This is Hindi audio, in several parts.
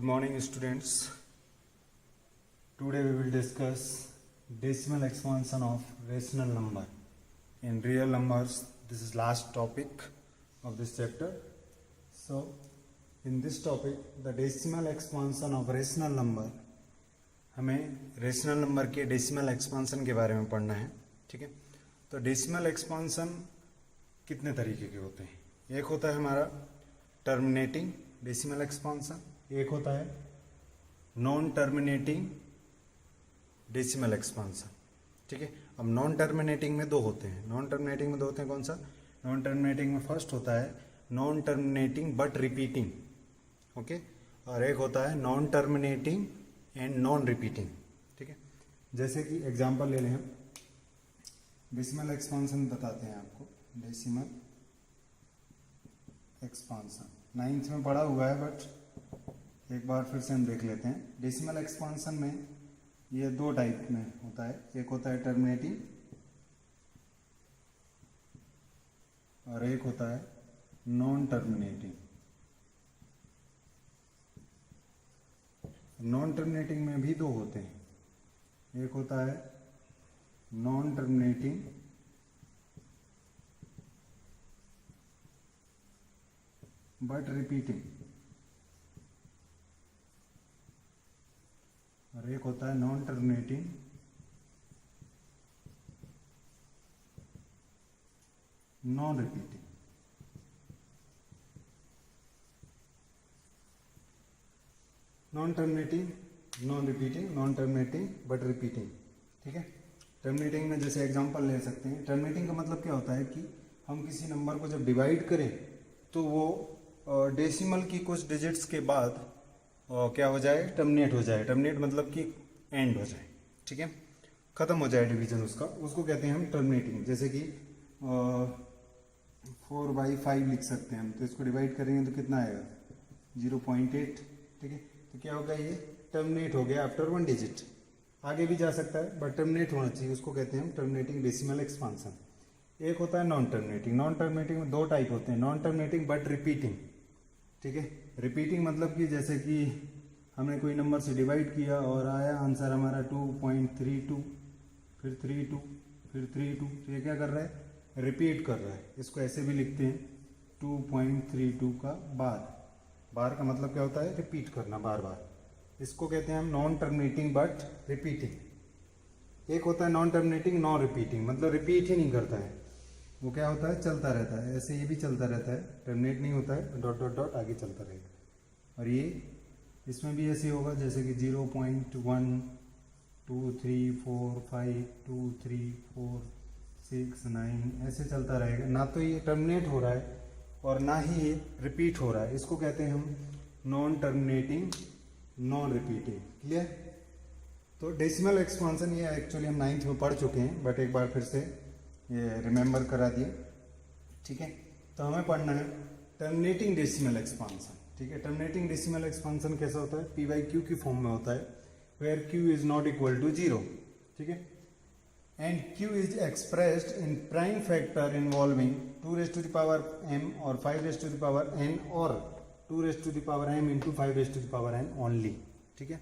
morning students. Today we will discuss decimal expansion of rational number in real numbers. This is last topic of this chapter. So in this topic the decimal expansion of rational number, हमें रेशनल नंबर के डेसिमल एक्सपांसन के बारे में पढ़ना है. ठीक है, तो डेसिमल एक्सपांसन कितने तरीके के होते हैं. एक होता है हमारा टर्मिनेटिंग डेसिमल एक्सपांसन, एक होता है नॉन टर्मिनेटिंग डेसिमल एक्सपांसन. ठीक है, अब नॉन टर्मिनेटिंग में दो होते हैं. कौन सा? नॉन टर्मिनेटिंग में फर्स्ट होता है non terminating but repeating. Okay, और एक होता है non terminating and non repeating. ठीक है, जैसे कि एग्जांपल ले लें हम. डेसिमल एक्सपांसन बताते हैं आपको. डेसिमल एक्सपांसन 9th में पढ़ा हुआ है, बट एक बार फिर से हम देख लेते हैं. डेसिमल एक्सपांसन में ये दो टाइप में होता है. एक होता है टर्मिनेटिंग और एक होता है नॉन टर्मिनेटिंग. नॉन टर्मिनेटिंग में भी दो होते हैं. एक होता है नॉन टर्मिनेटिंग बट रिपीटिंग और एक होता है non terminating non repeating. Non terminating non repeating, non terminating but repeating. ठीक है, टर्मिनेटिंग में जैसे एग्जांपल ले सकते हैं. टर्मिनेटिंग का मतलब क्या होता है कि हम किसी नंबर को जब डिवाइड करें तो वो डेसिमल की कुछ डिजिट्स के बाद क्या हो जाए, टर्मिनेट हो जाए. टर्मिनेट मतलब कि एंड हो जाए. ठीक है, खत्म हो जाए डिवीजन उसका, उसको कहते हैं हम टर्मिनेटिंग. जैसे कि 4/5 लिख सकते हैं हम, तो इसको डिवाइड करेंगे तो कितना आएगा, 0.8. ठीक है, तो क्या होगा, ये टर्मिनेट हो गया आफ्टर 1 डिजिट. आगे भी जा सकता है बट टर्मिनेट होना चाहिए, उसको कहते हैं हम टर्मिनेटिंग डेसिमल एक्सपांसन. एक होता है नॉन टर्मिनेटिंग. नॉन टर्मिनेटिंग में दो टाइप होते हैं, नॉन टर्मिनेटिंग बट रिपीटिंग. ठीक है, रिपीटिंग मतलब कि जैसे कि हमने कोई नंबर से डिवाइड किया और आया आंसर हमारा 2.32, फिर 32, फिर 32. तो ये क्या कर रहा है, रिपीट कर रहा है. इसको ऐसे भी लिखते हैं 2.32 का बार. बार का मतलब क्या होता है, रिपीट करना बार बार. इसको कहते हैं हम नॉन टर्मिनेटिंग बट रिपीटिंग. एक होता है नॉन टर्मिनेटिंग नॉन रिपीटिंग, मतलब रिपीट ही नहीं करता है, वो क्या होता है, चलता रहता है. ऐसे ये भी चलता रहता है, टर्मिनेट नहीं होता है, डॉट डॉट डॉट आगे चलता रहेगा. और ये इसमें भी ऐसे होगा जैसे कि 0.1 2 3 4 5 2 3 4 6 9 ऐसे चलता रहेगा. ना तो ये टर्मिनेट हो रहा है और ना ही ये रिपीट हो रहा है. इसको कहते हैं हम non terminating non repeating. Clear? तो डेसिमल एक्सपांसन ये एक्चुअली हम 9th में पढ़ चुके हैं, बट एक बार फिर से ये रिमेंबर करा दिए. ठीक है, तो हमें पढ़ना है टर्मिनेटिंग डेसिमल एक्सपांसन. ठीक है, टर्मिनेटिंग डेसिमल एक्सपांसन कैसा होता है, p/q की फॉर्म में होता है, where q is not equal to 0. ठीक है, and q is expressed in prime factor involving 2m और 5n और 2m इंटू 5n ओनली. ठीक है,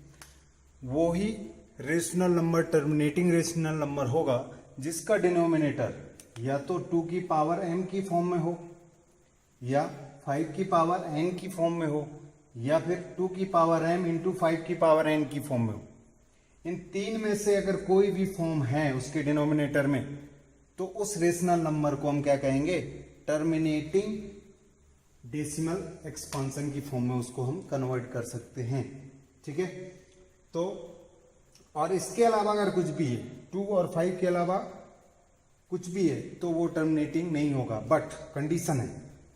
वो ही rational number terminating rational number होगा जिसका डिनोमिनेटर या तो 2m की फॉर्म में हो, या 5n की फॉर्म में हो, या फिर 2m इंटू 5n की फॉर्म में हो. इन तीन में से अगर कोई भी फॉर्म है उसके डिनोमिनेटर में, तो उस रेशनल नंबर को हम क्या कहेंगे, टर्मिनेटिंग डेसिमल एक्सपांसन की फॉर्म में उसको हम कन्वर्ट कर सकते हैं. ठीक है, तो और इसके अलावा अगर कुछ भी है, 2 और 5 के अलावा कुछ भी है, तो वो टर्मिनेटिंग नहीं होगा. बट कंडीशन है.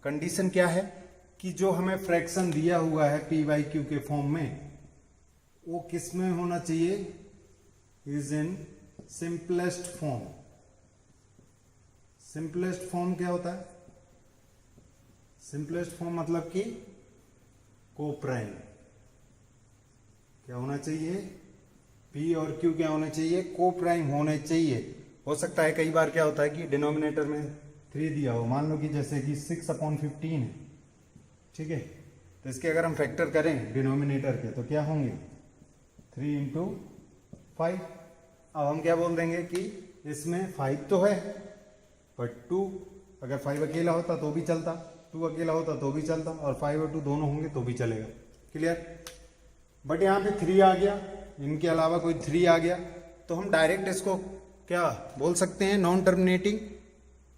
कंडीशन क्या है कि जो हमें फ्रैक्शन दिया हुआ है p/q के फॉर्म में, वो किस में होना चाहिए, is in simplest form. Simplest form क्या होता है, सिंपलेस्ट फॉर्म मतलब कि कोप्राइम. क्या होना चाहिए, p और q क्या होना चाहिए, कोप्राइम होने चाहिए. हो सकता है कई बार क्या होता है कि डिनोमिनेटर में 3 दिया हो, मान लो कि जैसे कि 6/15 है. ठीक है, तो इसके अगर हम फैक्टर करें डिनोमिनेटर के तो क्या होंगे 3 इंटू 5। अब हम क्या बोल देंगे कि इसमें 5 तो है बट 2, अगर 5 अकेला होता तो भी चलता, 2 अकेला होता तो भी चलता, और 5 और 2 दोनों होंगे तो भी चलेगा। क्लियर। बट यहाँ पे 3 आ गया, इनके अलावा कोई 3 आ गया, तो हम डायरेक्ट इसको क्या बोल सकते हैं, नॉन टर्मिनेटिंग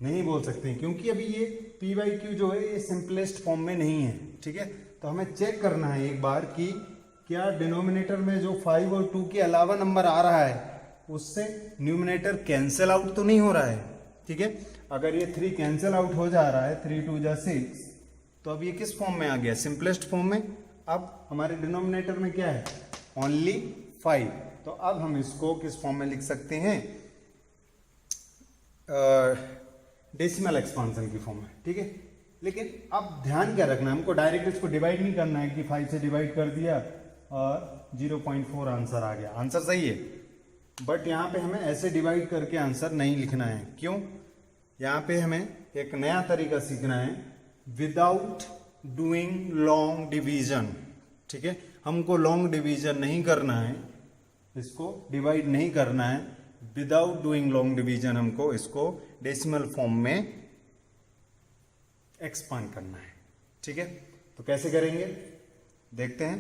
नहीं बोल सकते हैं, क्योंकि अभी ये पी बाई क्यू जो है ये सिंपलेस्ट फॉर्म में नहीं है। ठीक है, तो हमें चेक करना है एक बार कि क्या डिनोमिनेटर में जो 5 और 2 के अलावा नंबर आ रहा है उससे न्यूमिनेटर कैंसिल आउट तो नहीं हो रहा है। ठीक है, अगर ये 3 कैंसिल आउट हो जा रहा है, 3 2 जा 6, तो अब ये किस फॉर्म में आ गया, सिंपलेस्ट फॉर्म में। अब हमारे डिनोमिनेटर में क्या है, ओनली 5, तो अब हम इसको किस फॉर्म में लिख सकते हैं, डेसिमल एक्सपांसन की फॉर्म में। ठीक है, लेकिन अब ध्यान क्या रखना है, हमको डायरेक्ट इसको डिवाइड नहीं करना है कि 5 से डिवाइड कर दिया और 0.4 आंसर आ गया। आंसर सही है, बट यहाँ पे हमें ऐसे डिवाइड करके आंसर नहीं लिखना है। क्यों, यहाँ पे हमें एक नया तरीका सीखना है, विदाउट डूइंग लॉन्ग डिवीजन। ठीक है, हमको लॉन्ग डिवीजन नहीं करना है, इसको डिवाइड नहीं करना है, विदाउट डूइंग लॉन्ग डिवीजन हमको इसको डेसिमल फॉर्म में एक्सपांड करना है। ठीक है, तो कैसे करेंगे देखते हैं।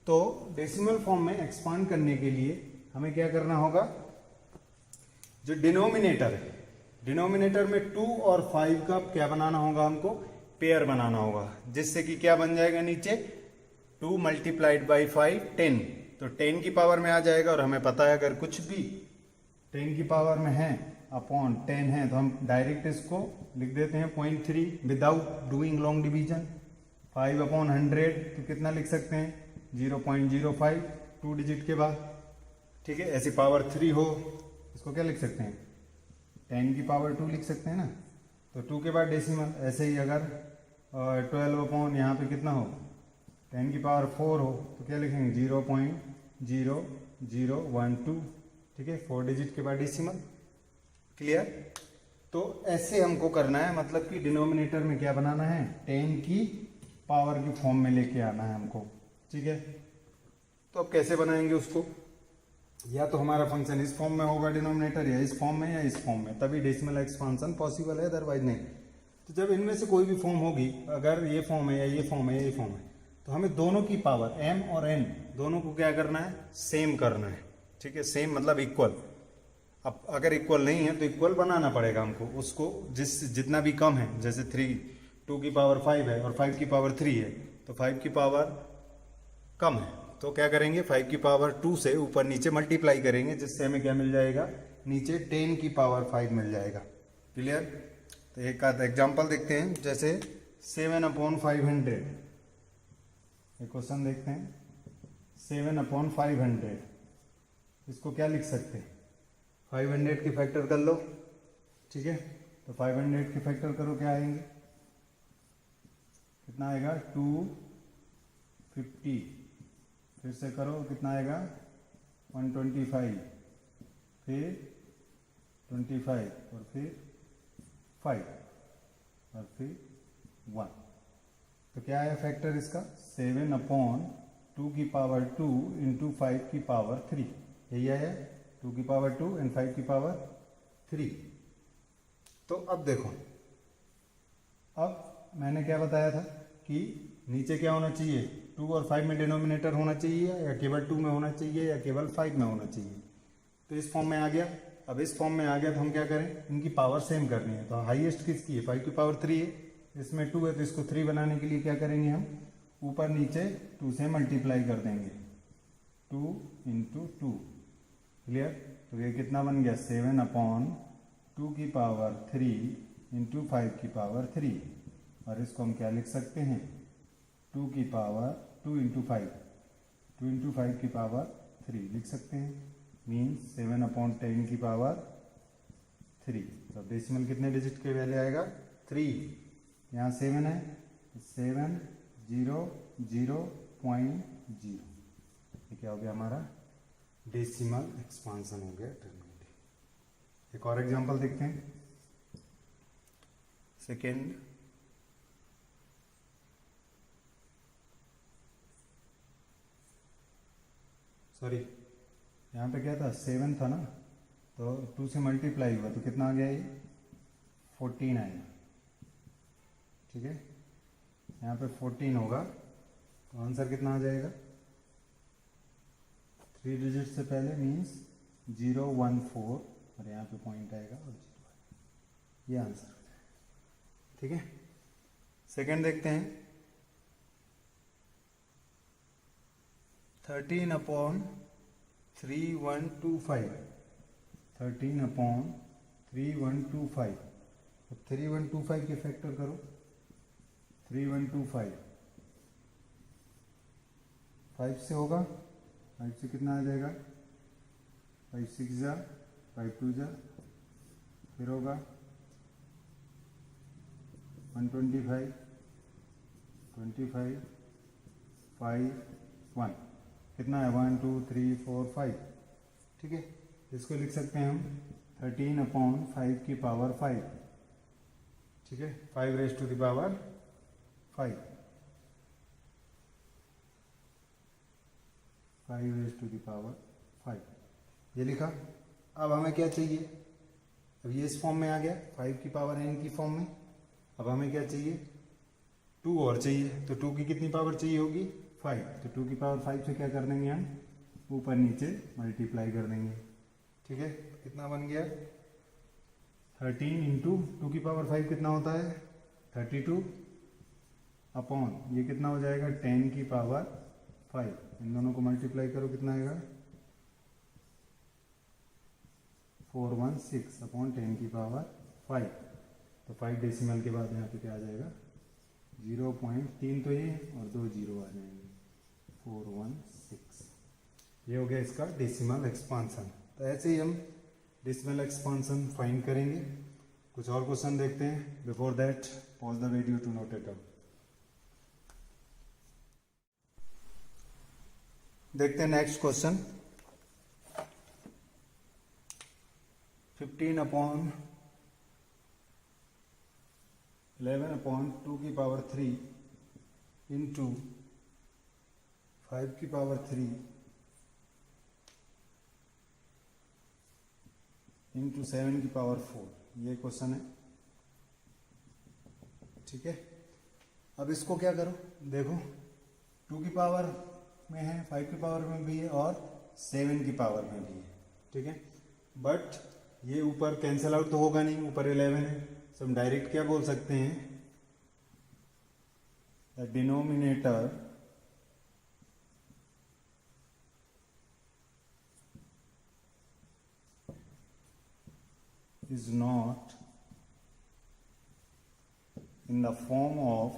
तो डेसिमल फॉर्म में एक्सपांड करने के लिए हमें क्या करना होगा, जो डिनोमिनेटर है, डिनोमिनेटर में 2 और 5 का क्या बनाना होगा, हमको पेयर बनाना होगा, जिससे कि क्या बन जाएगा नीचे 2 मल्टीप्लाइड बाई 5 10, तो 10 की पावर में आ जाएगा। और हमें पता है अगर कुछ भी 10 की पावर में है अपॉन 10 है तो हम डायरेक्ट इसको लिख देते हैं 0.3 without doing long division. 5 upon 100 तो कितना लिख सकते हैं 0.05, 2 डिजिट के बाद। ठीक है, ऐसी पावर 3 हो इसको क्या लिख सकते हैं 10 की पावर 2 लिख सकते हैं ना, तो 2 के बाद डेसिमल। ऐसे ही अगर 12 अपॉन यहाँ पे कितना हो 10 की पावर 4 हो तो क्या लिखेंगे 0.0012। ठीक है, 4 डिजिट के बाद डेसिमल। क्लियर। तो ऐसे हमको करना है, मतलब कि डिनोमिनेटर में क्या बनाना है 10 की पावर की फॉर्म में लेके आना है हमको। ठीक है, तो अब कैसे बनाएंगे उसको, या तो हमारा फंक्शन इस फॉर्म में होगा डिनोमिनेटर, या इस फॉर्म में या इस फॉर्म में, तभी डेसिमल एक्सपांसन पॉसिबल है, अदरवाइज नहीं। तो जब इनमें से कोई भी फॉर्म होगी, अगर ये फॉर्म है या ये फॉर्म है या ये फॉर्म है, तो हमें दोनों की पावर m और n दोनों को क्या करना है, सेम करना है। ठीक है, सेम मतलब इक्वल। अब अगर इक्वल नहीं है तो इक्वल बनाना पड़ेगा हमको उसको, जितना भी कम है, जैसे 2 की पावर 5 है और 5 की पावर 3 है, तो 5 की पावर कम है तो क्या करेंगे 5 की पावर 2 से ऊपर नीचे मल्टीप्लाई करेंगे, जिससे हमें क्या मिल जाएगा नीचे 10 की पावर 5 मिल जाएगा। क्लियर। तो एक आध एग्जाम्पल देखते हैं, जैसे 7/500, एक क्वेश्चन देखते हैं 7/500, इसको क्या लिख सकते हैं 500 की फैक्टर कर लो। ठीक है, तो 500 की फैक्टर करो, क्या आएंगे, कितना आएगा 250, फिर से करो कितना आएगा 125, फिर 25 और फिर 5 और फिर 1, तो क्या आया फैक्टर इसका 7/2 की पावर 2 इंटू 5 की पावर 3, यही आया 2 की पावर 2 एंड 5 की पावर 3। तो अब देखो, अब मैंने क्या बताया था कि नीचे क्या होना चाहिए 2 और 5 में डिनोमिनेटर होना चाहिए, या केवल 2 में होना चाहिए, या केवल 5 में होना चाहिए। तो इस फॉर्म में आ गया। अब इस फॉर्म में आ गया तो हम क्या करें, इनकी पावर सेम करनी है। तो हाईएस्ट किसकी है 5 की पावर 3 है, इसमें 2 है तो इसको 3 बनाने के लिए क्या करेंगे हम, ऊपर नीचे 2 से मल्टीप्लाई कर देंगे, 2 इंटू 2। क्लियर। तो ये कितना बन गया 7/2 की पावर 3 इंटू 5 की पावर 3, और इसको हम क्या लिख सकते हैं 2 की पावर 2 इंटू 5 की पावर 3 लिख सकते हैं, मीन्स 7/10 की पावर 3। तो डेसिमल कितने डिजिट के वैल्यू आएगा 3, यहाँ 7 है 700.0, ये क्या हो गया हमारा डेसिमल एक्सपांसन हो गया टर्मिनेटिव। एक और एग्जांपल देखते हैं, सेकेंड सॉरी यहाँ पे क्या था 7 था ना, तो 2 से मल्टीप्लाई हुआ तो कितना आ गया ये 14 आएगा। ठीक है, यहाँ पे 14 होगा तो आंसर कितना आ जाएगा 3 डिजिट से पहले मीन्स 014 और यहाँ पे पॉइंट आएगा और 0 आएगा, ये आंसर हो जाएगा। ठीक है, सेकेंड देखते हैं 13 अपॉन 3125, 13 अपॉन 3125, तो 3125 के फैक्टर करो, 3125 5 से होगा, 5 से कितना आ जाएगा 5 6 जा 5 2 जा, फिर होगा 125 25 5 1, कितना है 1 2 3 4 5। ठीक है, इसको लिख सकते हैं हम 13 अपॉन 5 की पावर 5। ठीक है, 5 raise to the power 5, 5 raise to the power 5, ये लिखा। अब हमें क्या चाहिए, अब ये इस फॉर्म में आ गया 5 की पावर n की फॉर्म में। अब हमें क्या चाहिए 2 और चाहिए, तो 2 की कितनी पावर चाहिए होगी 5, तो 2 की पावर 5 से क्या कर देंगे हम ऊपर नीचे मल्टीप्लाई कर देंगे। ठीक है, कितना बन गया 13 इंटू 2 की पावर 5 कितना होता है 32 अपॉन ये कितना हो जाएगा 10 की पावर 5, इन दोनों को मल्टीप्लाई करो कितना आएगा 416 अपॉन 10 की पावर 5, तो 5 डेसिमल के बाद यहाँ पे क्या आ जाएगा 0.3, तो ये और 2 जीरो आ जाएंगे 416, ये हो गया इसका डेसिमल एक्सपांसन। तो ऐसे ही हम डेसिमल एक्सपांसन फाइंड करेंगे। कुछ और क्वेश्चन देखते हैं, before that pause the video to note it out. देखते हैं नेक्स्ट क्वेश्चन 15 अपॉन 11 अपॉन 2 की पावर 3 इंटू 5 की पावर 3 इंटू 7 की पावर 4, ये क्वेश्चन है। ठीक है, अब इसको क्या करो, देखो 2 की पावर में है, 5 की पावर में भी है और 7 की पावर में भी है। ठीक है, बट ये ऊपर कैंसिल आउट तो होगा नहीं, ऊपर 11 है, तो हम डायरेक्ट क्या बोल सकते हैं the denominator is not in the form of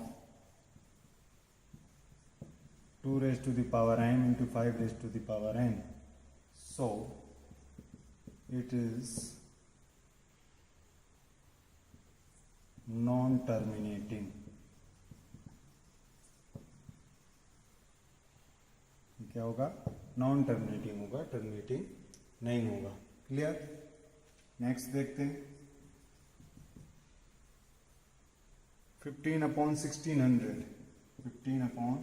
2 raised to the power n into 5 raised to the power n, so it is non-terminating। क्या होगा नॉन टर्मिनेटिंग होगा, टर्मिनेटिंग नहीं होगा। क्लियर, नेक्स्ट देखते हैं 15 अपॉन 1600, 15 अपॉन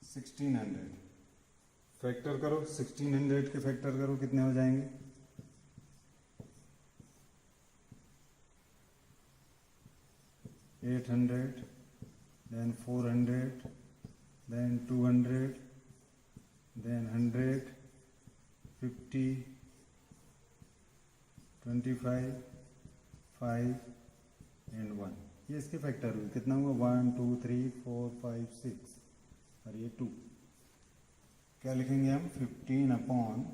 1600 फैक्टर करो, 1600 के फैक्टर करो कितने हो जाएंगे 800, then 400, then 200, then 100, 50, 25, 5 एंड 1, ये इसके फैक्टर हुए, कितना हुआ 1 2 3 4 5 6 और ये 2। क्या लिखेंगे हम 15 upon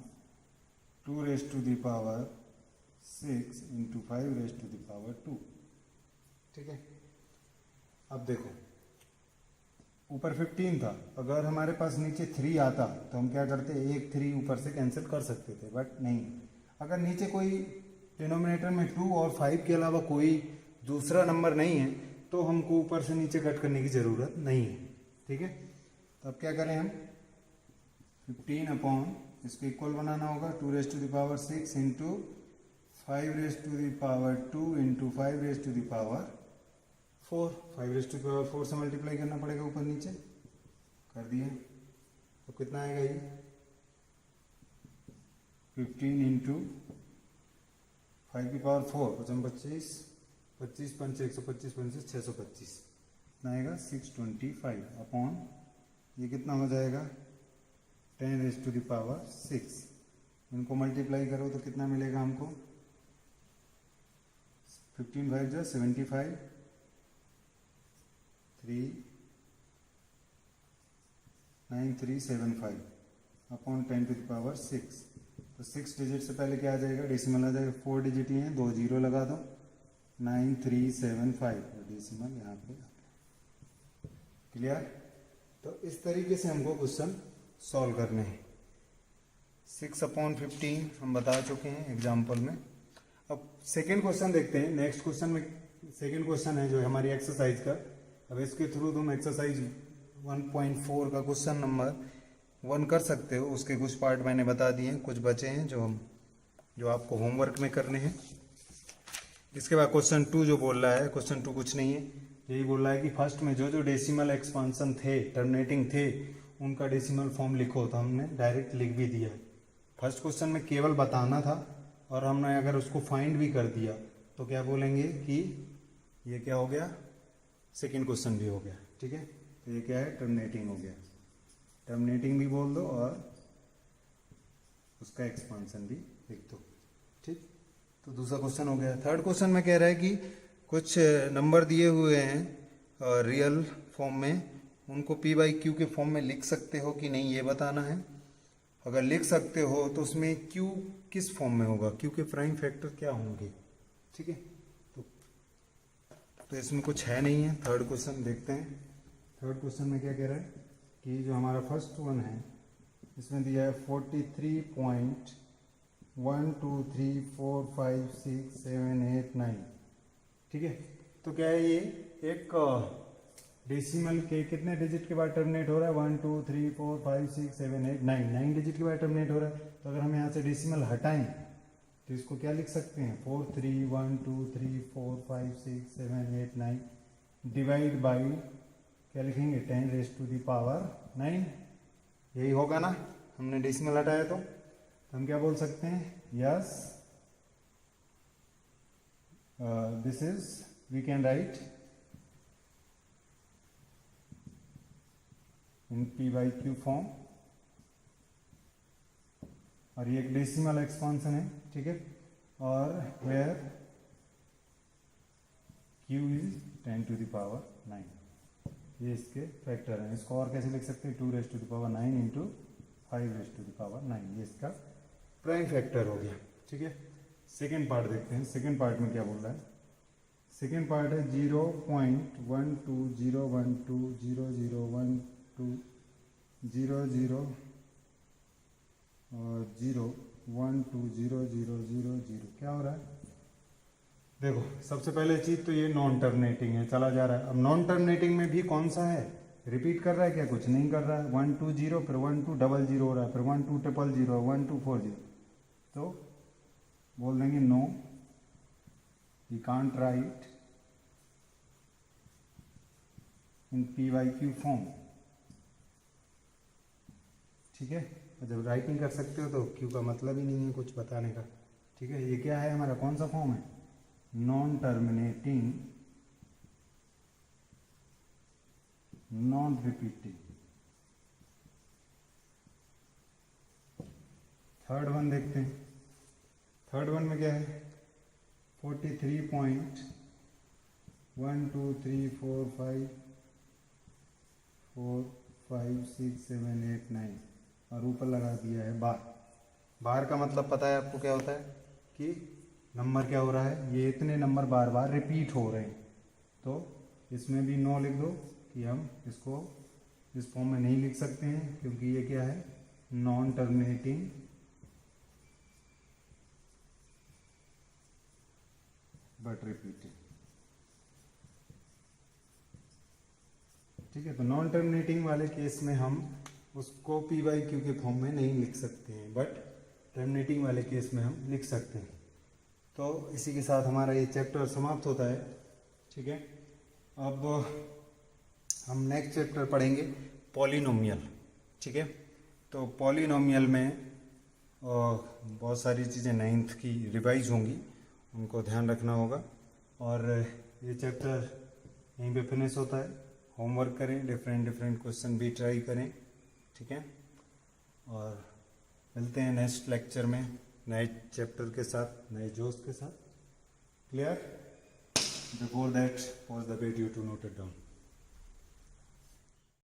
2 raise to the power 6 into 5 raise to the power 2। ठीक है, अब देखो ऊपर 15 था, अगर हमारे पास नीचे 3 आता तो हम क्या करते, एक 3 ऊपर से कैंसिल कर सकते थे, बट नहीं, अगर नीचे कोई डिनोमिनेटर में 2 और 5 के अलावा कोई दूसरा नंबर नहीं है तो हमको ऊपर से नीचे कट करने की ज़रूरत नहीं है। ठीक है, तो अब क्या करें हम 15 अपॉन इसको इक्वल बनाना होगा 2 raise to the power 6 into 5 raise to the power 2 into 5 raise to the power 4, 5 raise to the power 4 से मल्टीप्लाई करना पड़ेगा ऊपर नीचे, कर दिया, तो कितना आएगा ये 15 इंटू 5 की पावर 4 पचम 25, 25 पंच 125 पंच 625, कितना आएगा 625 अपॉन ये कितना हो जाएगा 10 रेज टू द पावर 6। इनको मल्टीप्लाई करो तो कितना मिलेगा हमको 15 5 जा 75, 9375 अपॉन 10 टू द पावर 6। तो 6 डिजिट से पहले क्या आ जाएगा, डेसिमल आ जाएगा, 4 डिजिट ही है, 2 जीरो लगा दो, 9375 और डेसिमल यहाँ पे आ गया। क्लियर। तो इस तरीके से हमको क्वेश्चन सॉल्व करने हैं। 6/15 हम बता चुके हैं एग्जाम्पल में। अब सेकेंड क्वेश्चन देखते हैं। नेक्स्ट क्वेश्चन में सेकेंड क्वेश्चन है जो हमारी एक्सरसाइज का। अब इसके थ्रू तुम एक्सरसाइज 1.4 का क्वेश्चन नंबर 1 कर सकते हो। उसके कुछ पार्ट मैंने बता दिए हैं, कुछ बचे हैं जो आपको होमवर्क में करने हैं। इसके बाद क्वेश्चन 2 जो बोल रहा है, क्वेश्चन 2 कुछ नहीं है, यही बोल रहा है कि फर्स्ट में जो डेसिमल एक्सपांसन थे, टर्मिनेटिंग थे, उनका डेसिमल फॉर्म लिखो। तो हमने डायरेक्ट लिख भी दिया। फर्स्ट क्वेश्चन में केवल बताना था और हमने अगर उसको फाइंड भी कर दिया तो क्या बोलेंगे कि ये क्या हो गया, सेकेंड क्वेश्चन भी हो गया। ठीक है, तो ये क्या है, टर्मिनेटिंग हो गया। टर्मिनेटिंग भी बोल दो और उसका एक्सपांसन भी लिख दो। ठीक, तो दूसरा क्वेश्चन हो गया। थर्ड क्वेश्चन में कह रहा है कि कुछ नंबर दिए हुए हैं रियल फॉर्म में, उनको p/q के फॉर्म में लिख सकते हो कि नहीं, ये बताना है। अगर लिख सकते हो तो उसमें q किस फॉर्म में होगा, q के प्राइम फैक्टर क्या होंगे। ठीक है, तो इसमें कुछ है नहीं है। थर्ड क्वेश्चन देखते हैं। थर्ड क्वेश्चन में क्या कह रहा है कि जो हमारा फर्स्ट वन है इसमें दिया है 43.123456789। ठीक है, तो क्या है, ये एक डेसिमल के कितने डिजिट के बाद टर्मिनेट हो रहा है, 1 2 3 4 5 6 7 8 9 9 डिजिट के बाद टर्मिनेट हो रहा है। तो अगर हम यहाँ से डेसिमल हटाएं तो इसको क्या लिख सकते हैं, 4 3 1 2 3 4 5 6 7 8 9 डिवाइड बाई क्या लिखेंगे, 10 रेज टू दी पावर 9। यही होगा ना, हमने डेसिमल हटाया तो हम क्या बोल सकते हैं, yes this is we can write in p/q form. और ये एक डेसिमल एक्सपांसन है। ठीक है, और where q is 10 to the power 9। ये इसके फैक्टर हैं। इसको और कैसे लिख सकते हैं, 2 raise to the power 9 into 5 raise to the power 9। ये इसका प्राइम फैक्टर हो गया। ठीक है, सेकेंड पार्ट देखते हैं। सेकेंड पार्ट में क्या बोल रहा है, सेकेंड पार्ट है 0.120120012000 और 0120000। क्या हो रहा है, देखो सबसे पहले चीज तो ये नॉन टर्मिनेटिंग है, चला जा रहा है। अब नॉन टर्मिनेटिंग में भी कौन सा है, रिपीट कर रहा है क्या, कुछ नहीं कर रहा है। 1 2 0 फिर 1 2 00 हो रहा है, फिर 1 2 000 1 2 40। तो बोल देंगे no, we can't write in p/q form. ठीक है, जब राइटिंग कर सकते हो तो q का मतलब ही नहीं है कुछ बताने का। ठीक है, ये क्या है हमारा, कौन सा फॉर्म है, non terminating non repeating. Third one देखते हैं। थर्ड वन में क्या है, 43.12345456789 और ऊपर लगा दिया है बार। बार का मतलब पता है आपको क्या होता है कि नंबर क्या हो रहा है, ये इतने नंबर बार बार रिपीट हो रहे हैं। तो इसमें भी नो लिख दो कि हम इसको इस फॉर्म में नहीं लिख सकते हैं, क्योंकि ये क्या है, नॉन टर्मिनेटिंग बट रिपीटिंग। ठीक है, तो नॉन टर्मिनेटिंग वाले केस में हम उसको p/q के फॉर्म में नहीं लिख सकते हैं, बट टर्मिनेटिंग वाले केस में हम लिख सकते हैं। तो इसी के साथ हमारा ये चैप्टर समाप्त होता है। ठीक है, अब हम नेक्स्ट चैप्टर पढ़ेंगे पॉलिनोमियल। ठीक है, तो पॉलिनोमियल में और बहुत सारी चीज़ें 9th की रिवाइज होंगी, उनको ध्यान रखना होगा। और ये चैप्टर यहीं पे फिनिश होता है। होमवर्क करें, डिफरेंट क्वेश्चन भी ट्राई करें, ठीक है। और मिलते हैं नेक्स्ट लेक्चर में नए चैप्टर के साथ, नए जोश के साथ। Clear? Before that, pause the video to note it down.